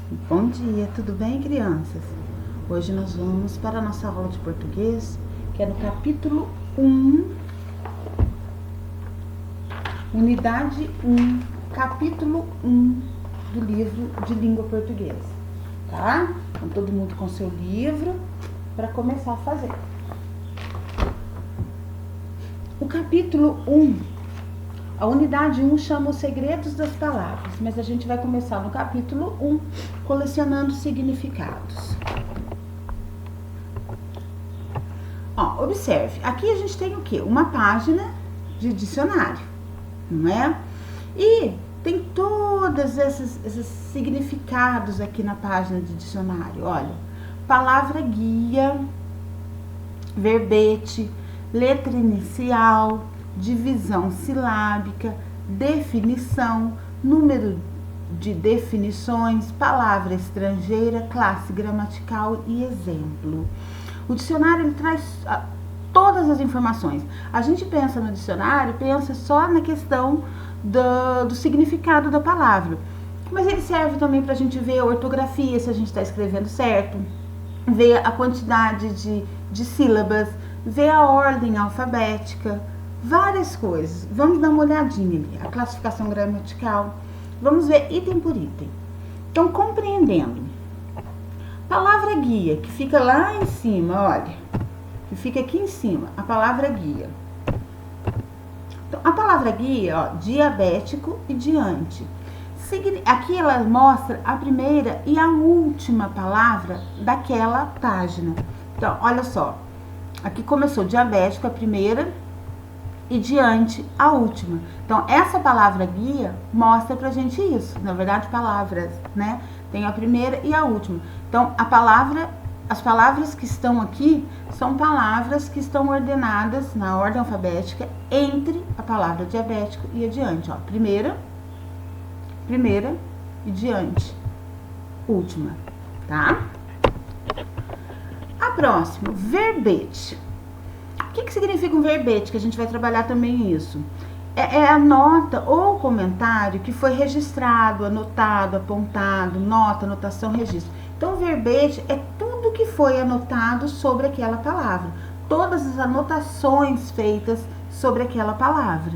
Bom dia, tudo bem, crianças? Hoje nós vamos para a nossa aula de português, que é no capítulo 1, unidade 1, capítulo 1 do livro de língua portuguesa, tá? Então, todo mundo com seu livro para começar a fazer. O capítulo 1, a unidade 1 chama os segredos das palavras, mas a gente vai começar no capítulo 1, colecionando significados. Ó, observe, aqui a gente tem o quê? Uma página de dicionário, não é? E tem todos esses significados aqui na página de dicionário. Olha, palavra guia, verbete, letra inicial, divisão silábica, definição, número de definições, palavra estrangeira, classe gramatical e exemplo. O dicionário ele traz todas as informações. A gente pensa no dicionário, pensa só na questão do significado da palavra, mas ele serve também para a gente ver a ortografia, se a gente está escrevendo certo, ver a quantidade de sílabas, ver a ordem alfabética, várias coisas. Vamos dar uma olhadinha ali, a classificação gramatical, vamos ver item por item. Então, compreendendo. Palavra guia, que fica lá em cima, olha, que fica aqui em cima, a palavra guia. Então, a palavra guia, ó, diabético e diante. Aqui ela mostra a primeira e a última palavra daquela página. Então, olha só, aqui começou diabético a primeira e diante a última. Então, essa palavra guia mostra pra gente isso. Na verdade, palavras, né? Tem a primeira e a última. Então, as palavras que estão aqui são palavras que estão ordenadas na ordem alfabética entre a palavra diabético e a diante. Ó, primeira e diante, última, tá? A próxima, verbete. O que significa um verbete? Que a gente vai trabalhar também isso. É a nota ou comentário que foi registrado, anotado, apontado, nota, anotação, registro. Então, verbete é tudo que foi anotado sobre aquela palavra. Todas as anotações feitas sobre aquela palavra.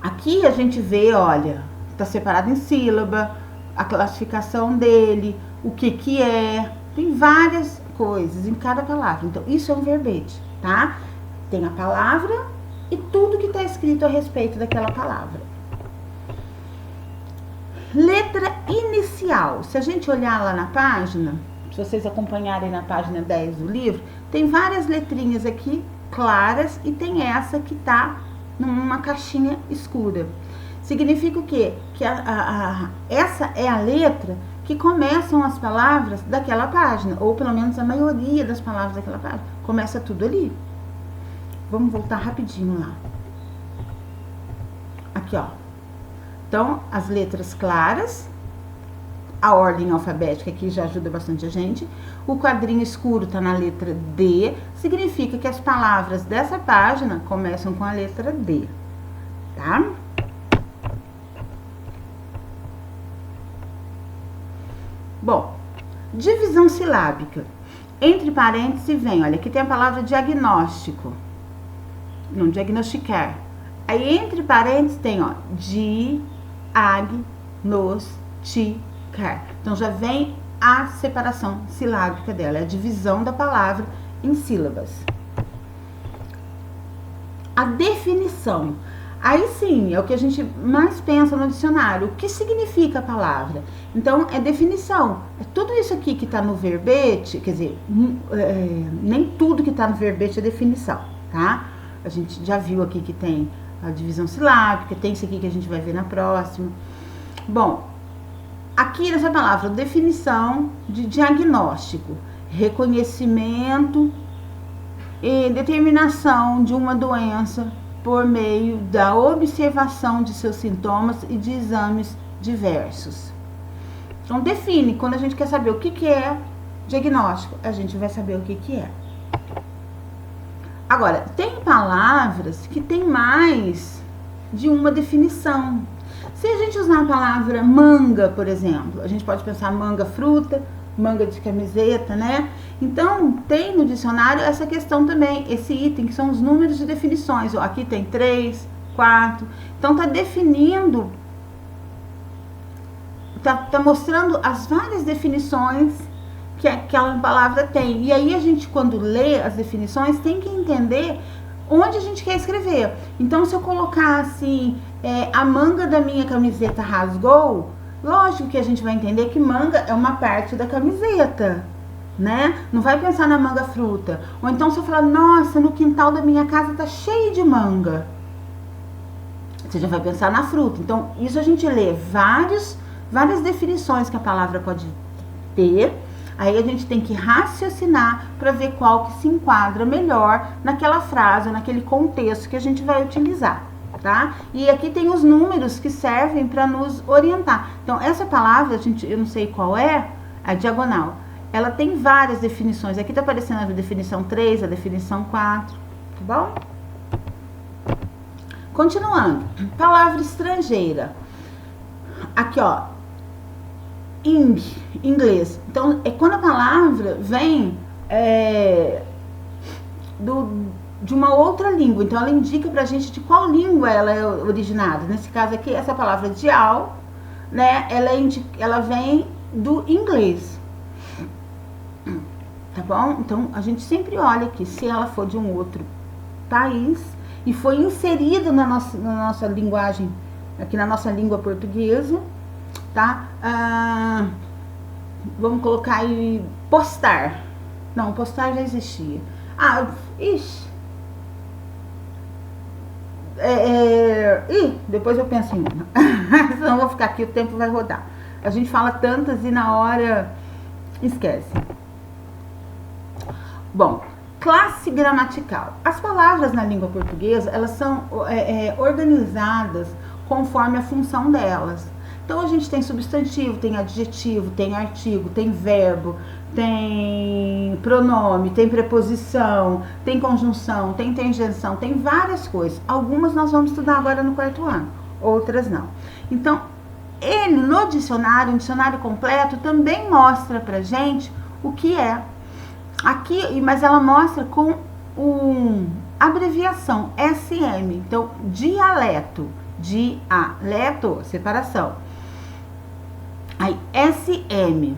Aqui a gente vê, olha, está separado em sílaba, a classificação dele, o que é. Tem várias coisas em cada palavra. Então, isso é um verbete, tá? Tem a palavra e tudo que está escrito a respeito daquela palavra. Letra inicial. Se a gente olhar lá na página, se vocês acompanharem na página 10 do livro, tem várias letrinhas aqui claras e tem essa que está numa caixinha escura. Significa o quê? Que essa é a letra que começam as palavras daquela página, ou pelo menos a maioria das palavras daquela página. Começa tudo ali. Vamos voltar rapidinho lá. Aqui, ó. Então, as letras claras, a ordem alfabética aqui já ajuda bastante a gente. O quadrinho escuro tá na letra D, significa que as palavras dessa página começam com a letra D, tá? Bom, divisão silábica. Entre parênteses vem, olha, aqui tem a palavra diagnóstico. Não, diagnosticar. Aí, entre parênteses, tem, ó, diagnosticar. Então, já vem a separação silábica dela, a divisão da palavra em sílabas. A definição. Aí sim, é o que a gente mais pensa no dicionário. O que significa a palavra? Então, é definição. É tudo isso aqui que tá no verbete, quer dizer, nem tudo que tá no verbete é definição, tá? A gente já viu aqui que tem a divisão silábica, tem isso aqui que a gente vai ver na próxima. Bom, aqui nessa palavra, definição de diagnóstico, reconhecimento e determinação de uma doença por meio da observação de seus sintomas e de exames diversos. Então, define. Quando a gente quer saber o que é diagnóstico, a gente vai saber o que é. Agora, tem palavras que tem mais de uma definição. Se a gente usar a palavra manga, por exemplo, a gente pode pensar manga fruta, manga de camiseta, né? Então, tem no dicionário essa questão também, esse item, que são os números de definições. Ó, aqui tem 3, 4. Então, tá definindo, tá mostrando as várias definições que aquela palavra tem. E aí, a gente, quando lê as definições, tem que entender onde a gente quer escrever. Então, se eu colocar assim, a manga da minha camiseta rasgou, lógico que a gente vai entender que manga é uma parte da camiseta, né? Não vai pensar na manga fruta. Ou então se eu falar, nossa, no quintal da minha casa tá cheio de manga, você já vai pensar na fruta. Então, isso a gente lê várias definições que a palavra pode ter. Aí a gente tem que raciocinar para ver qual que se enquadra melhor naquela frase, naquele contexto que a gente vai utilizar, tá? E aqui tem os números que servem para nos orientar. Então, essa palavra, eu não sei qual é, a diagonal, ela tem várias definições. Aqui tá aparecendo a definição 3, a definição 4, tá bom? Continuando, palavra estrangeira. Aqui, ó, inglês. Então, é quando a palavra vem de uma outra língua. Então, ela indica pra gente de qual língua ela é originada. Nesse caso aqui, essa palavra dial, né? Ela vem do inglês. Tá bom? Então, a gente sempre olha aqui, se ela for de um outro país e foi inserida na nossa linguagem, aqui na nossa língua portuguesa, tá? Vamos colocar aí postar. Não, postar já existia. Depois eu penso em uma. Senão eu vou ficar aqui, o tempo vai rodar. A gente fala tantas e na hora esquece. Bom, classe gramatical. As palavras na língua portuguesa, elas são organizadas conforme a função delas. Então, a gente tem substantivo, tem adjetivo, tem artigo, tem verbo, tem pronome, tem preposição, tem conjunção, tem interjeição, tem várias coisas. Algumas nós vamos estudar agora no 4º ano, outras não. Então, ele no dicionário, um dicionário completo, também mostra pra gente o que é. Aqui, mas ela mostra com abreviação SM. Então, dialeto, separação. Aí, SM,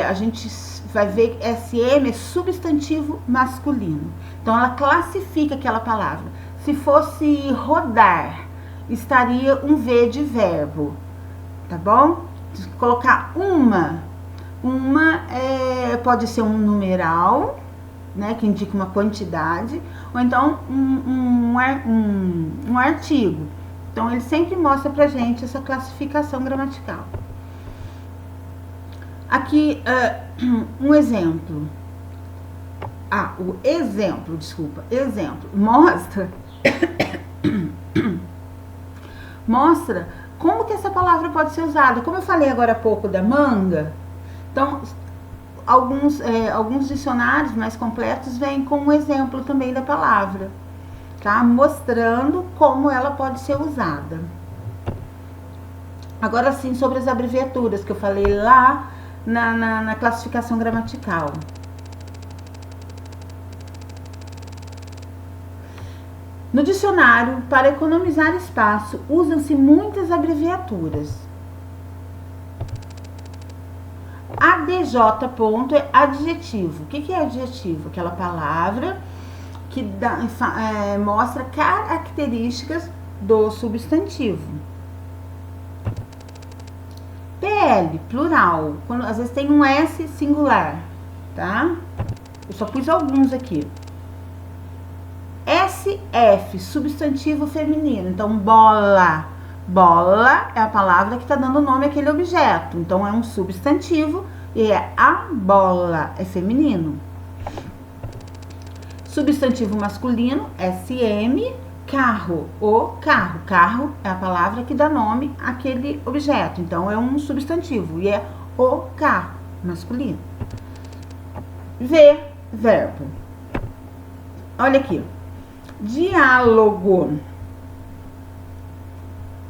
a gente vai ver que SM é substantivo masculino. Então, ela classifica aquela palavra. Se fosse rodar, estaria um V de verbo, tá bom? Se colocar uma pode ser um numeral, né, que indica uma quantidade, ou então um artigo. Então, ele sempre mostra pra gente essa classificação gramatical. Aqui, um exemplo. Exemplo. Mostra como que essa palavra pode ser usada. Como eu falei agora há pouco da manga, então, alguns dicionários mais completos vêm com um exemplo também da palavra, tá? Mostrando como ela pode ser usada. Agora sim, sobre as abreviaturas que eu falei lá na classificação gramatical. No dicionário, para economizar espaço, usam-se muitas abreviaturas. ADJ ponto é adjetivo. O que é adjetivo? Aquela palavra que mostra características do substantivo. PL, plural. Quando, às vezes tem um S singular, tá? Eu só pus alguns aqui. SF, substantivo feminino. Então, bola. Bola é a palavra que está dando nome àquele objeto. Então, é um substantivo e é a bola, é feminino. Substantivo masculino, SM, carro, o carro. Carro é a palavra que dá nome àquele objeto. Então, é um substantivo e é o carro, masculino. V, verbo. Olha aqui. Diálogo.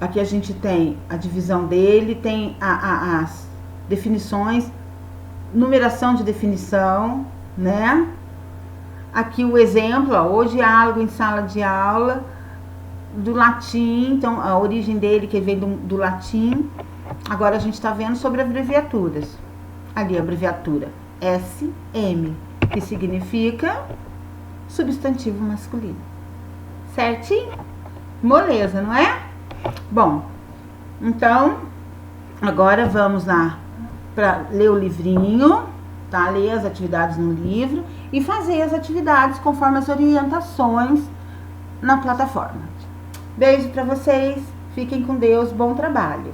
Aqui a gente tem a divisão dele, tem as definições, numeração de definição, né? Aqui o exemplo, ó, o diálogo em sala de aula, do latim, então a origem dele que vem do latim. Agora a gente está vendo sobre abreviaturas. Ali a abreviatura SM, que significa substantivo masculino. Certinho? Moleza, não é? Bom, então agora vamos lá para ler o livrinho, tá? Ler as atividades no livro e fazer as atividades conforme as orientações na plataforma. Beijo para vocês, fiquem com Deus, bom trabalho.